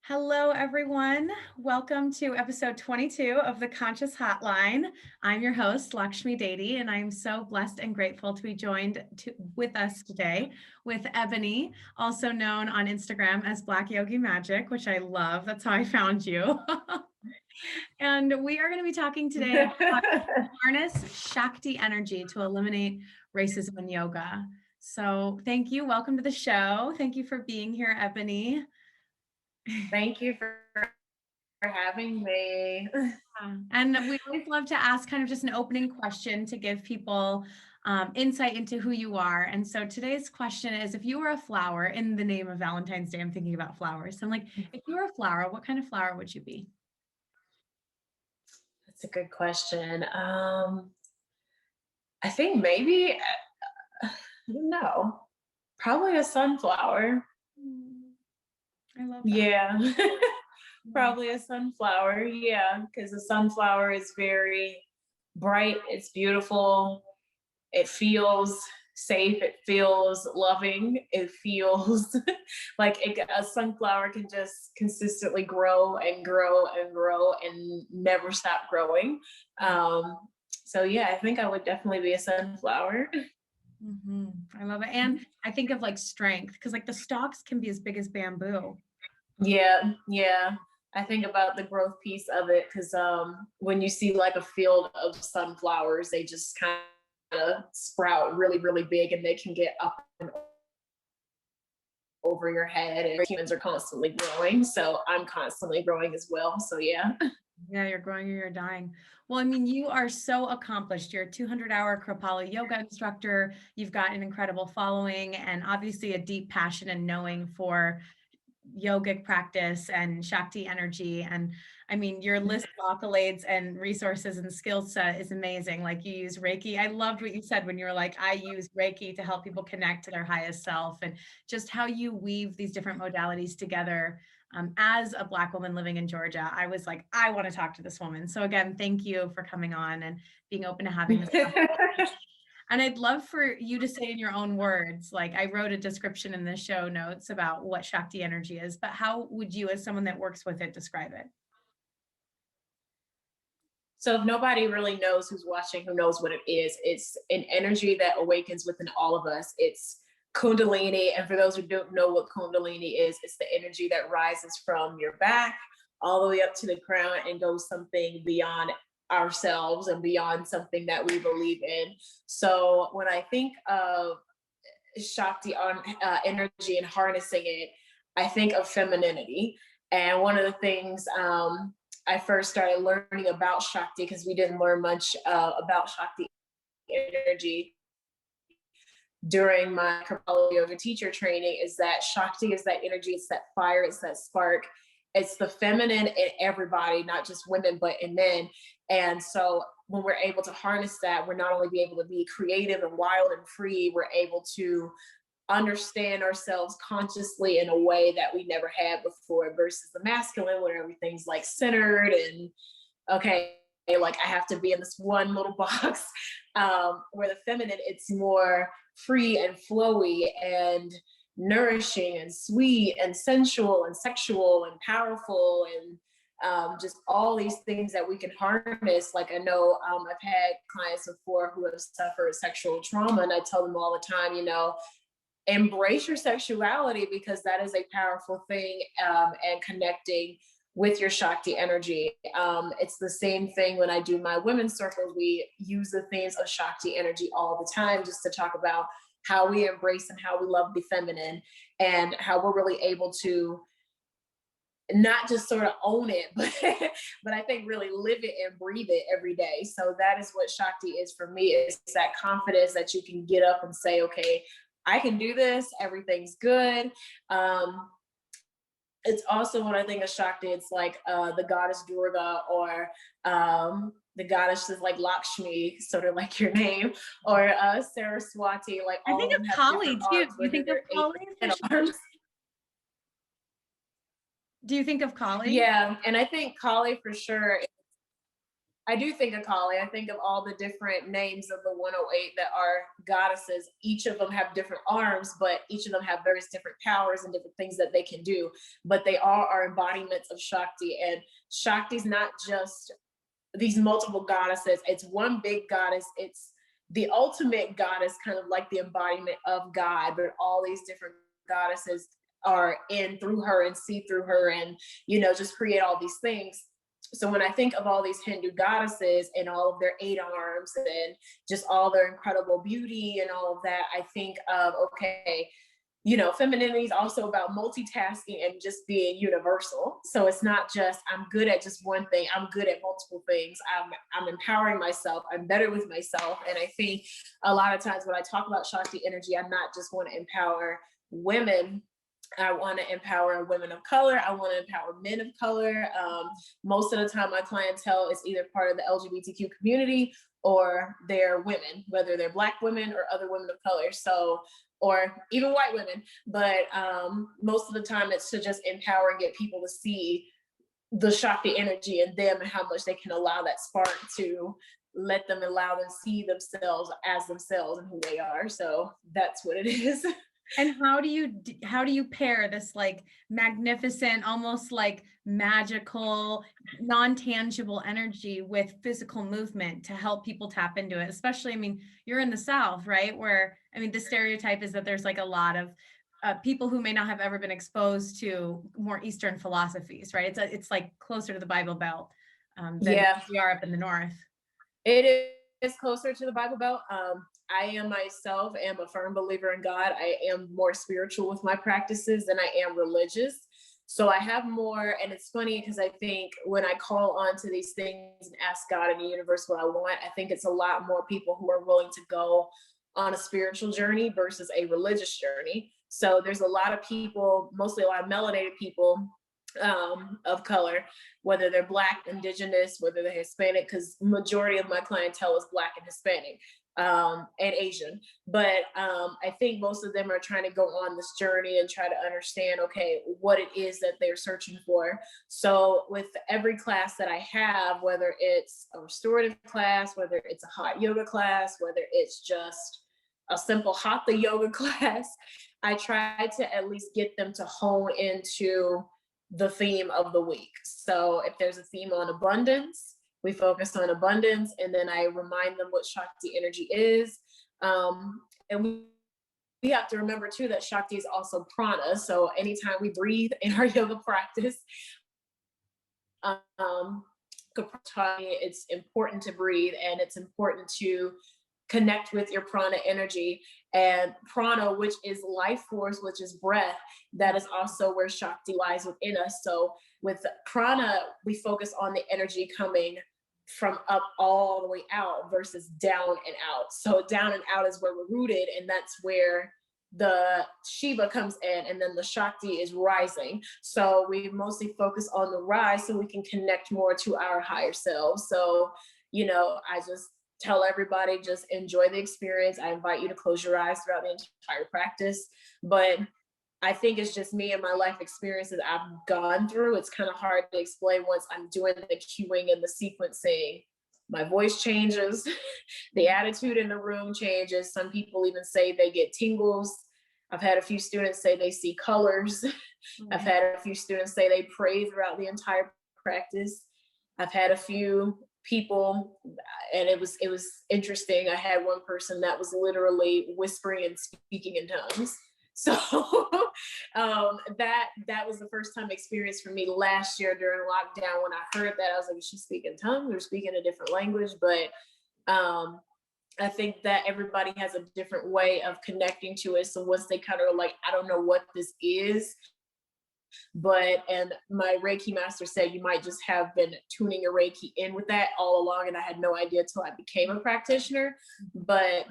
Hello, everyone. Welcome to episode 22 of the Conscious Hotline. I'm your host, Lakshmi Dadi, and I'm so blessed and grateful to be joined with us today with Ebony, also known on Instagram as Black Yogi Magic, which I love. That's how I found you. And we are going to be talking today about how to harness Shakti energy to eliminate racism in yoga. So thank you. Welcome to the show. Thank you for being here, Ebony. Thank you for having me. And we always love to ask kind of just an opening question to give people insight into who you are. And so today's question is, if you were a flower, in the name of Valentine's Day, I'm thinking about flowers. So I'm like, if you were a flower, what kind of flower would you be? That's a good question. I think maybe, I don't know, probably a sunflower. I love that. Yeah, probably a sunflower. Yeah, because the sunflower is very bright. It's beautiful. It feels safe. It feels loving. It feels like a sunflower can just consistently grow and grow and grow and never stop growing. So yeah, I think I would definitely be a sunflower. I love it. And I think of like strength, because like the stalks can be as big as bamboo. Yeah, yeah. I think about the growth piece of it because when you see like a field of sunflowers, they just kind of sprout really, really big, and they can get up and over your head. And humans are constantly growing, so I'm constantly growing as well. So yeah. Yeah, you're growing or you're dying. Well, I mean, you are so accomplished. You're a 200-hour Kripalu Yoga instructor. You've got an incredible following and obviously a deep passion and knowing for yogic practice and Shakti energy. And I mean, your list of accolades and resources and skill set is amazing. Like you use Reiki. I loved what you said when you were like, I use Reiki to help people connect to their highest self, and just how you weave these different modalities together. As a Black woman living in Georgia, I was like, I want to talk to this woman. So again, thank you for coming on and being open to having this conversation. And I'd love for you to say in your own words, like I wrote a description in the show notes about what Shakti energy is, but how would you, as someone that works with it, describe it? So if nobody really knows who's watching, who knows what it is, it's an energy that awakens within all of us. It's Kundalini. And for those who don't know what Kundalini is, it's the energy that rises from your back all the way up to the crown and goes something beyond ourselves and beyond something that we believe in. So when I think of Shakti on energy and harnessing it, I think of femininity. And one of the things I first started learning about Shakti, because we didn't learn much about Shakti energy during my Kripalu Yoga teacher training, is that Shakti is that energy, it's that fire, it's that spark, it's the feminine in everybody, not just women, but in men. And so when we're able to harness that, we're not only be able to be creative and wild and free, we're able to understand ourselves consciously in a way that we never had before, versus the masculine where everything's like centered and okay, like I have to be in this one little box. Where the feminine, it's more free and flowy and nourishing and sweet and sensual and sexual and powerful and just all these things that we can harness. Like I know I've had clients before who have suffered sexual trauma, and I tell them all the time, you know, embrace your sexuality, because that is a powerful thing, and connecting with your Shakti energy. It's the same thing when I do my women's circles. We use the themes of Shakti energy all the time, just to talk about how we embrace and how we love the feminine, and how we're really able to not just sort of own it, but I think really live it and breathe it every day. So that is what Shakti is for me. It's that confidence that you can get up and say, okay, I can do this. Everything's good. It's also, when I think of Shakti, it's like the goddess Durga, or the goddess is like Lakshmi, sort of like your name, or Saraswati. Like I think of Kali too. Do you think of Kali? Do you think of Kali? Yeah, and I think Kali for sure. I do think of Kali. I think of all the different names of the 108 that are goddesses. Each of them have different arms, but each of them have various different powers and different things that they can do. But they all are embodiments of Shakti. And Shakti's not just these multiple goddesses. It's one big goddess. It's the ultimate goddess, kind of like the embodiment of God, but all these different goddesses are in through her and see through her and, just create all these things. So when I think of all these Hindu goddesses and all of their 8 arms and just all their incredible beauty and all of that, I think of, okay, femininity is also about multitasking and just being universal. So it's not just, I'm good at just one thing. I'm good at multiple things. I'm empowering myself. I'm better with myself. And I think a lot of times when I talk about Shakti energy, I'm not just want to empower women. I want to empower women of color. I want to empower men of color. Most of the time, my clientele is either part of the LGBTQ community or they're women, whether they're Black women or other women of color. So, or even white women. But most of the time, it's to just empower and get people to see the Shakti energy in them and how much they can allow that spark to allow them see themselves as themselves and who they are. So that's what it is. And how do you pair this like magnificent, almost like magical, non-tangible energy with physical movement to help people tap into it? Especially, I mean, you're in the South, right? Where, I mean, the stereotype is that there's like a lot of people who may not have ever been exposed to more Eastern philosophies, right? It's like closer to the Bible Belt than we are up in the North. It is closer to the Bible Belt. I am myself am a firm believer in God. I am more spiritual with my practices than I am religious. So I have more, and it's funny because I think when I call on to these things and ask God and the universe what I want, I think it's a lot more people who are willing to go on a spiritual journey versus a religious journey. So there's a lot of people, mostly a lot of melanated people of color, whether they're Black, Indigenous, whether they're Hispanic, because majority of my clientele is Black and Hispanic. And Asian, but I think most of them are trying to go on this journey and try to understand, okay, what it is that they're searching for. So with every class that I have, whether it's a restorative class, whether it's a hot yoga class, whether it's just a simple Hatha Yoga class, I try to at least get them to hone into the theme of the week. So if there's a theme on abundance, we focus on abundance, and then I remind them what Shakti energy is. And we have to remember too that Shakti is also prana. So anytime we breathe in our yoga practice, it's important to breathe, and it's important to connect with your prana energy. And prana, which is life force, which is breath, that is also where Shakti lies within us. So with prana, we focus on the energy coming from up all the way out versus down and out. So down and out is where we're rooted, and that's where the Shiva comes in, and then the Shakti is rising. So we mostly focus on the rise so we can connect more to our higher selves. So, I just tell everybody, just enjoy the experience. I invite you to close your eyes throughout the entire practice. But I think it's just me and my life experiences I've gone through. It's kind of hard to explain once I'm doing the cueing and the sequencing. My voice changes, the attitude in the room changes. Some people even say they get tingles. I've had a few students say they see colors. I've had a few students say they pray throughout the entire practice. I've had a few people, and it was interesting. I had one person that was literally whispering and speaking in tongues. So that was the first time experience for me last year during lockdown. When I heard that, I was like, is she speaking tongues or speaking a different language? But I think that everybody has a different way of connecting to it. So once they kind of like, I don't know what this is, and my Reiki master said, you might just have been tuning your Reiki in with that all along. And I had no idea till I became a practitioner. But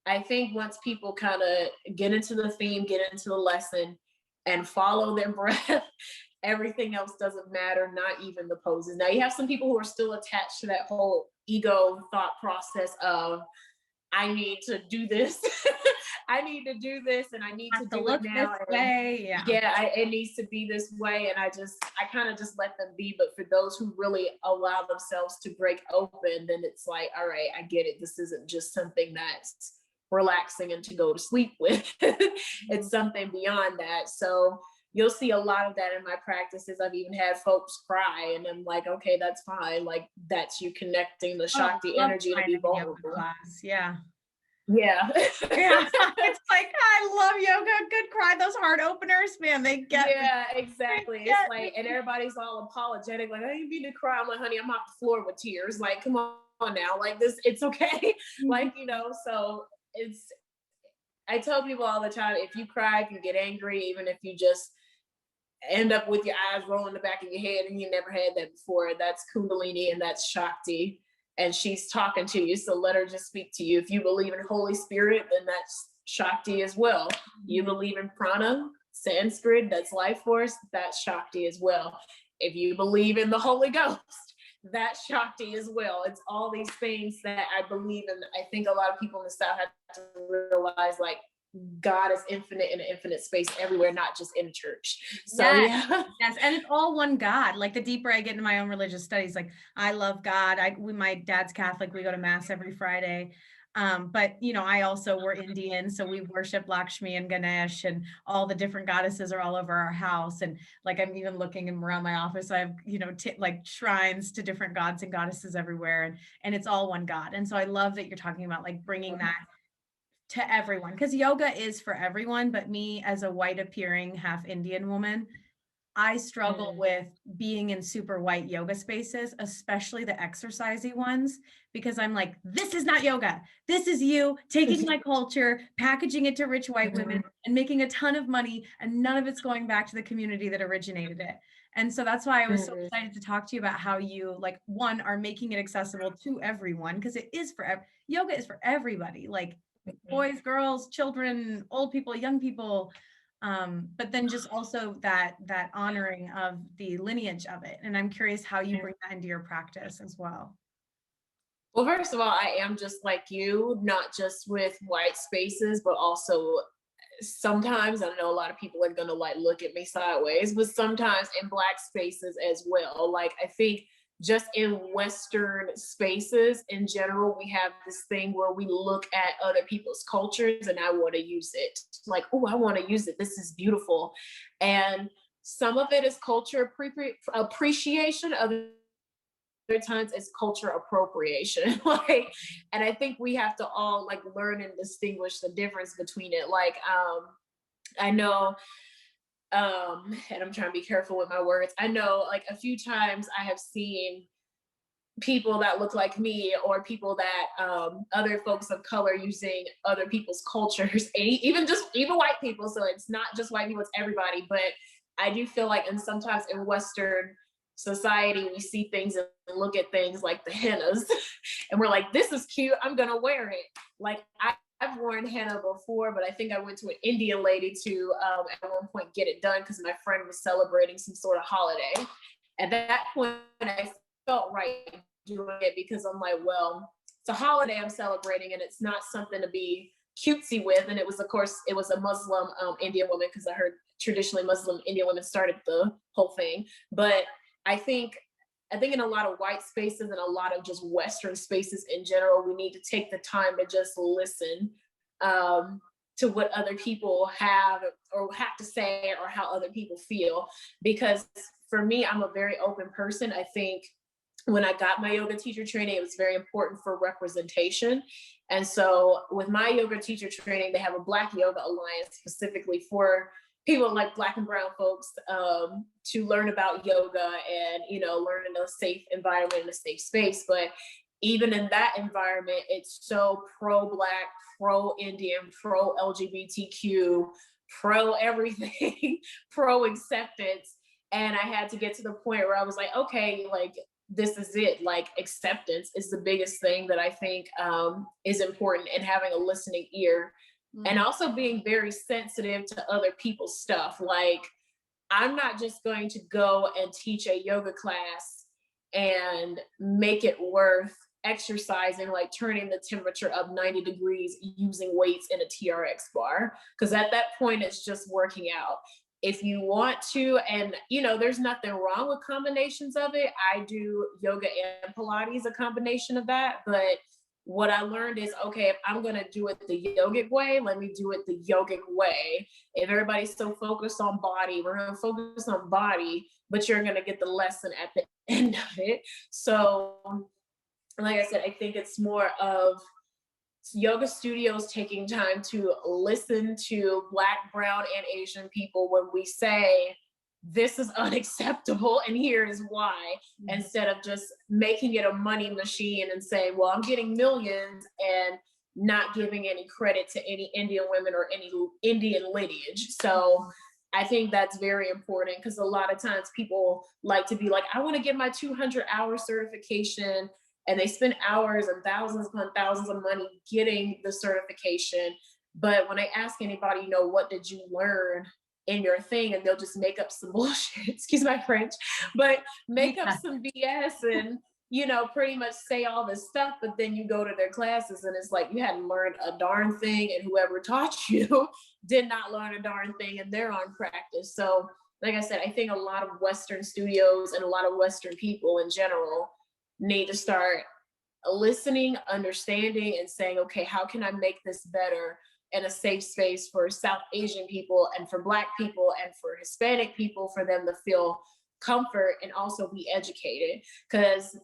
I think once people kind of get into the theme, get into the lesson, and follow their breath, everything else doesn't matter, not even the poses. Now, you have some people who are still attached to that whole ego thought process of, I need to do this. I need to do this and I need to Has to do it look this now. And way. Yeah. yeah, it needs to be this way. And I kind of just let them be. But for those who really allow themselves to break open, then it's like, all right, I get it. This isn't just something that's relaxing and to go to sleep with. It's something beyond that. So you'll see a lot of that in my practices. I've even had folks cry, and I'm like, okay, that's fine. Like, that's you connecting the Shakti energy to be vulnerable. Class. Yeah. Yeah. Yeah. It's like, I love yoga. Good cry. Those heart openers, man, they get Yeah, exactly. It's like, and everybody's all apologetic, like, I didn't mean to cry. I'm like, honey, I'm off the floor with tears. Like, come on now. Like, this, it's okay. Like, so I tell people all the time, if you cry, if you get angry, even if you just end up with your eyes rolling the back of your head and you never had that before, that's Kundalini and that's Shakti. And she's talking to you. So let her just speak to you. If you believe in Holy Spirit, then that's Shakti as well. You believe in prana, Sanskrit, that's life force, that's Shakti as well. If you believe in the Holy Ghost, that's Shakti as well. It's all these things that I believe in. I think a lot of people in the South have to realize, like, God is infinite in an infinite space everywhere, not just in church. So yeah. Yes. And it's all one God. Like, the deeper I get into my own religious studies, like, I love God. My dad's Catholic. We go to mass every Friday. But I also, we're Indian, so we worship Lakshmi and Ganesh, and all the different goddesses are all over our house. And like, I'm even looking around my office, I have, like shrines to different gods and goddesses everywhere. And it's all one God. And so I love that you're talking about like bringing that to everyone, because yoga is for everyone. But me, as a white appearing half Indian woman, I struggle with being in super white yoga spaces, especially the exercisey ones, because I'm like, this is not yoga. This is you taking my culture, packaging it to rich white women and making a ton of money, and none of it's going back to the community that originated it. And so that's why I was so excited to talk to you about how you, like, one, are making it accessible to everyone, because it is yoga is for everybody, like boys, girls, children, old people, young people. But then just also that honoring of the lineage of it. And I'm curious how you bring that into your practice as well. Well, first of all, I am just like you, not just with white spaces, but also sometimes, I know a lot of people are going to like look at me sideways, but sometimes in Black spaces as well. Like, I think just in Western spaces in general, we have this thing where we look at other people's cultures and I want to use it. Like, oh, I want to use it. This is beautiful. And some of it is culture appreciation. Other times it's culture appropriation. Like, and I think we have to all like learn and distinguish the difference between it. Like, I know, and I'm trying to be careful with my words. I know, like, a few times I have seen people that look like me, or people that other folks of color using other people's cultures, and even white people. So it's not just white people, it's everybody. But I do feel like, and sometimes in Western society, we see things and look at things like the hennas and we're like, this is cute, I'm gonna wear it. Like, I've worn henna before, but I think I went to an Indian lady to at one point get it done because my friend was celebrating some sort of holiday. At that point, I felt right doing it, because I'm like, well, it's a holiday I'm celebrating and it's not something to be cutesy with. And it was, of course, it was a Muslim Indian woman, because I heard traditionally Muslim Indian women started the whole thing. But I think in a lot of white spaces and a lot of just Western spaces in general, we need to take the time to just listen to what other people have to say, or how other people feel. Because for me, I'm a very open person. I think when I got my yoga teacher training, it was very important for representation. And so with my yoga teacher training, they have a Black Yoga Alliance specifically for people like Black and brown folks to learn about yoga and, learn in a safe environment, in a safe space. But even in that environment, it's so pro-Black, pro-Indian, pro-LGBTQ, pro-everything, pro-acceptance. And I had to get to the point where I was like, okay, like, this is it. Like, acceptance is the biggest thing that I think is important, and having a listening ear. And also being very sensitive to other people's stuff. Like, I'm not just going to go and teach a yoga class and make it worth exercising, like turning the temperature up 90 degrees using weights in a TRX bar. Because at that point, it's just working out. If you want to, and there's nothing wrong with combinations of it. I do yoga and Pilates, a combination of that. But what I learned is, okay, if I'm going to do it the yogic way, let me do it the yogic way. If everybody's so focused on body, we're going to focus on body, but you're going to get the lesson at the end of it. So, like I said, I think it's more of yoga studios taking time to listen to Black, Brown, and Asian people when we say, this is unacceptable and here is why, instead of just making it a money machine and saying, well, I'm getting millions and not giving any credit to any Indian women or any Indian lineage. So I think that's very important, because a lot of times people like to be like, I want to get my 200-hour certification, and they spend hours and thousands upon thousands of money getting the certification. But when I ask anybody, what did you learn in your thing, and they'll just make up some bullshit, excuse my French, but make up some BS and, pretty much say all this stuff. But then you go to their classes and it's like, you hadn't learned a darn thing, and whoever taught you did not learn a darn thing, and they're on practice. So like I said, I think a lot of Western studios and a lot of Western people in general need to start listening, understanding, and saying, okay, how can I make this better in a safe space for South Asian people and for Black people and for Hispanic people, for them to feel comfort and also be educated? Because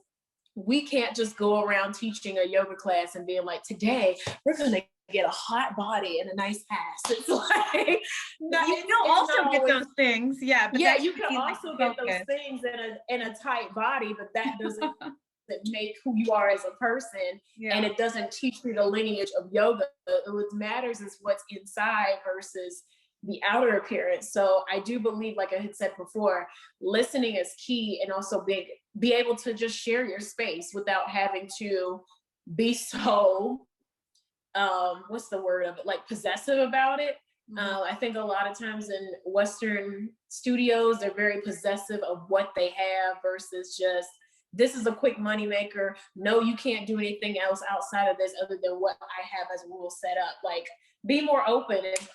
we can't just go around teaching a yoga class and being like, today we're going to get a hot body and a nice ass. It's like, you can also get those things. Yeah. But yeah, you can also get those things in a tight body, but that doesn't make who you are as a person. And it doesn't teach you the lineage of yoga. What matters is what's inside versus the outer appearance. So I do believe, like I had said before, listening is key, and also be able to just share your space without having to be so what's the word of it, like possessive about it. I think a lot of times in Western studios, they're very possessive of what they have versus just, this is a quick money maker. No, you can't do anything else outside of this other than what I have as rules set up. Like, be more open. If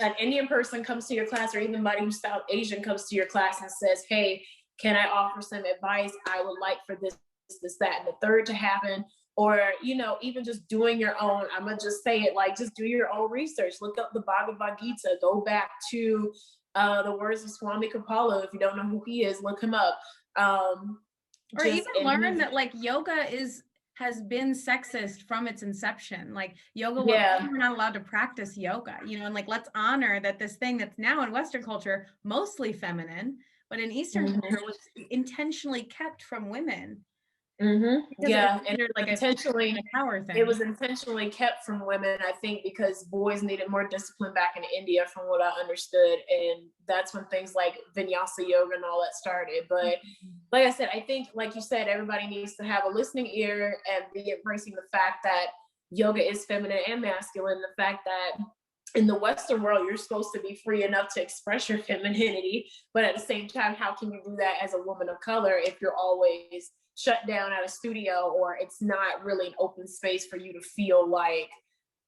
an Indian person comes to your class, or even somebody who's South Asian comes to your class and says, hey, can I offer some advice? I would like for this, that, and the third to happen. Or, even just doing your own, I'm gonna just say it, like, just do your own research. Look up the Bhagavad Gita, go back to the words of Swami Kripalu. If you don't know who he is, look him up. Or even learn that, like, yoga has been sexist from its inception. Like, yoga, we're not allowed to practice yoga, and like, let's honor that this thing that's now in Western culture, mostly feminine, but in Eastern culture was intentionally kept from women. Yeah, and like intentionally, a power thing. it was intentionally kept from women, I think, because boys needed more discipline back in India, from what I understood, and that's when things like Vinyasa yoga and all that started. But like I said, I think, like you said, everybody needs to have a listening ear and be embracing the fact that yoga is feminine and masculine. The fact that in the Western world, you're supposed to be free enough to express your femininity, but at the same time, how can you do that as a woman of color if you're always shut down at a studio, or it's not really an open space for you to feel like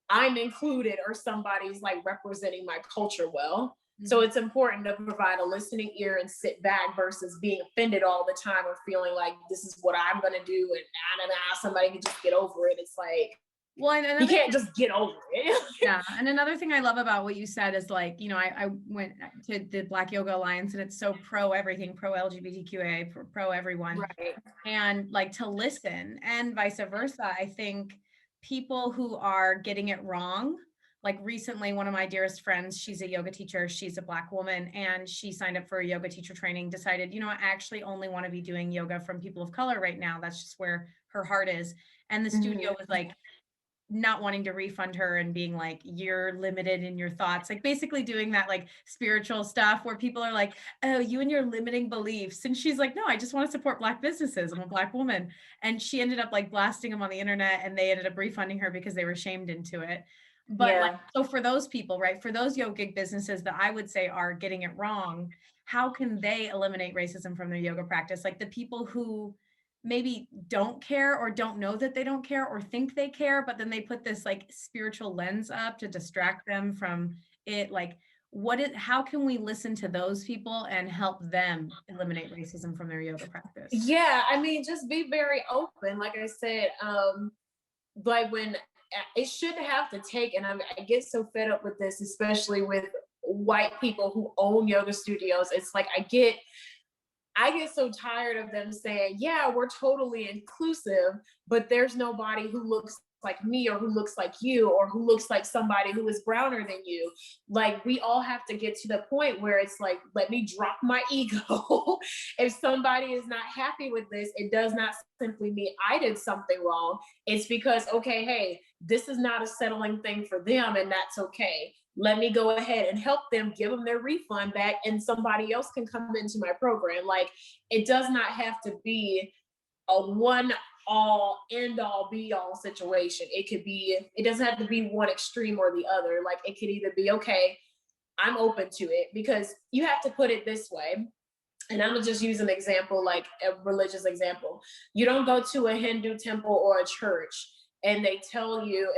I'm included or somebody's like representing my culture well? So it's important to provide a listening ear and sit back versus being offended all the time or feeling like this is what I'm going to do and somebody can just get over it. It's like, well, and you can't just get over it. Yeah. And another thing I love about what you said is, like, I went to the Black Yoga Alliance, and it's so pro everything, pro LGBTQA, pro everyone. Right. And like, to listen, and vice versa. I think people who are getting it wrong, like recently, one of my dearest friends, she's a yoga teacher, she's a Black woman, and she signed up for a yoga teacher training, decided, I actually only want to be doing yoga from people of color right now. That's just where her heart is. And the studio was like, not wanting to refund her and being like, you're limited in your thoughts, like basically doing that like spiritual stuff where people are like, oh, you and your limiting beliefs. And she's like, no, I just want to support Black businesses. I'm a Black woman. And she ended up like blasting them on the internet, and they ended up refunding her because they were shamed into it. But like, so for those people, right, for those yogic businesses that I would say are getting it wrong, how can they eliminate racism from their yoga practice? Like, the people who maybe don't care or don't know that they don't care or think they care, but then they put this like spiritual lens up to distract them from it. Like, how can we listen to those people and help them eliminate racism from their yoga practice? Yeah, I mean, just be very open. Like I said, like when it shouldn't have to take, and I get so fed up with this, especially with white people who own yoga studios. It's like I get so tired of them saying, yeah, we're totally inclusive, but there's nobody who looks like me or who looks like you or who looks like somebody who is browner than you. Like, we all have to get to the point where it's like, let me drop my ego. If somebody is not happy with this, it does not simply mean I did something wrong. It's because, okay, hey, this is not a settling thing for them, and that's okay. Let me go ahead and help them, give them their refund back, and somebody else can come into my program. Like, it does not have to be a one all end all be all situation. It doesn't have to be one extreme or the other. Like, it could either be, okay, I'm open to it, because you have to put it this way. And I'm gonna just use an example, like a religious example. You don't go to a Hindu temple or a church and they tell you,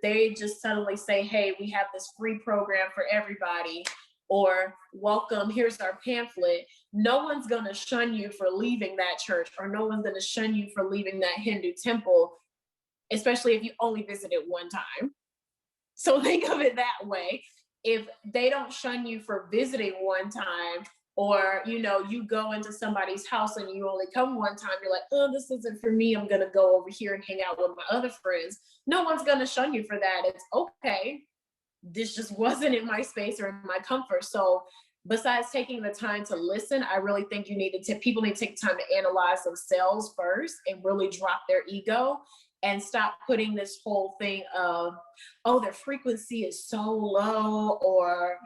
they just suddenly say, hey, we have this free program for everybody, or welcome, here's our pamphlet. No one's gonna shun you for leaving that church, or no one's gonna shun you for leaving that Hindu temple, especially if you only visited one time. So think of it that way. If they don't shun you for visiting one time, or you go into somebody's house and you only come one time, you're like, oh, this isn't for me, I'm gonna go over here and hang out with my other friends. No one's gonna shun you for that. It's okay, this just wasn't in my space or in my comfort. So besides taking the time to listen, I really think people need to take time to analyze themselves first and really drop their ego and stop putting this whole thing of, oh, their frequency is so low, or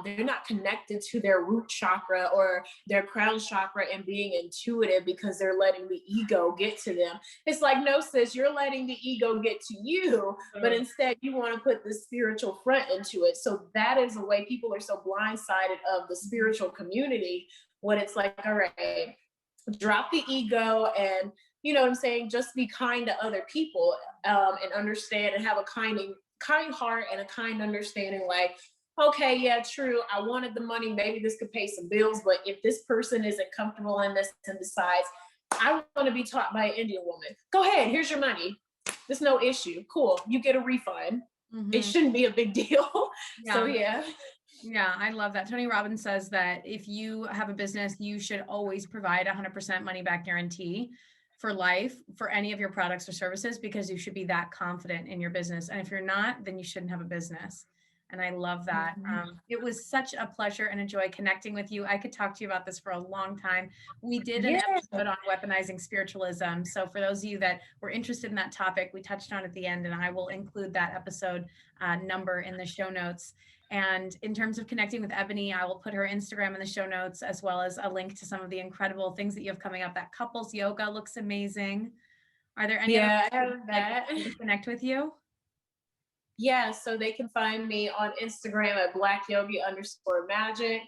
they're not connected to their root chakra or their crown chakra and being intuitive because they're letting the ego get to them. It's like, no, sis, you're letting the ego get to you, but instead you want to put the spiritual front into it. So that is the way people are so blindsided of the spiritual community, when it's like, all right, drop the ego and, you know what I'm saying, just be kind to other people, and understand and have a kind heart and a kind understanding. Like, okay, yeah, true, I wanted the money, maybe this could pay some bills, but if this person isn't comfortable in this and decides, I want to be taught by an Indian woman, go ahead, here's your money. There's no issue. Cool, you get a refund. It shouldn't be a big deal. Yeah. So yeah. Yeah, I love that. Tony Robbins says that if you have a business, you should always provide 100% money back guarantee for life for any of your products or services, because you should be that confident in your business. And if you're not, then you shouldn't have a business. And I love that. It was such a pleasure and a joy connecting with you. I could talk to you about this for a long time. We did an episode on weaponizing spiritualism. So for those of you that were interested in that topic, we touched on at the end, and I will include that episode number in the show notes. And in terms of connecting with Ebony, I will put her Instagram in the show notes, as well as a link to some of the incredible things that you have coming up. That couples yoga looks amazing. Are there any other ways that to connect with you? Yeah, so they can find me on Instagram at blackyogi_magic.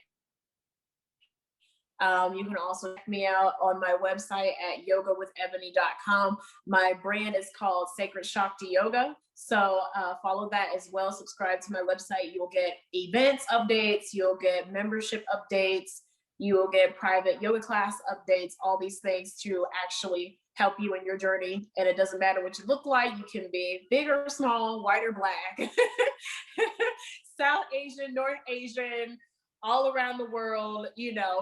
You can also check me out on my website at yogawithebony.com. My brand is called Sacred Shakti Yoga. So follow that as well. Subscribe to my website. You'll get events updates. You'll get membership updates. You will get private yoga class updates, all these things to actually help you in your journey. And it doesn't matter what you look like. You can be big or small, white or black, South Asian, North Asian, all around the world,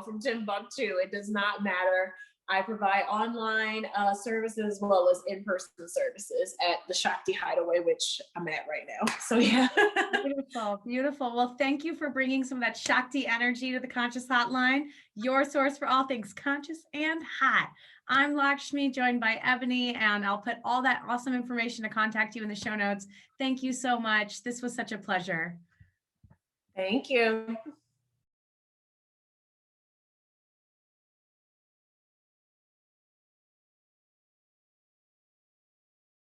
from Timbuktu. It does not matter. I provide online services as well as in-person services at the Shakti Hideaway, which I'm at right now. So yeah. Beautiful, beautiful. Well, thank you for bringing some of that Shakti energy to the Conscious Hotline, your source for all things conscious and hot. I'm Lakshmi, joined by Ebony, and I'll put all that awesome information to contact you in the show notes. Thank you so much. This was such a pleasure. Thank you.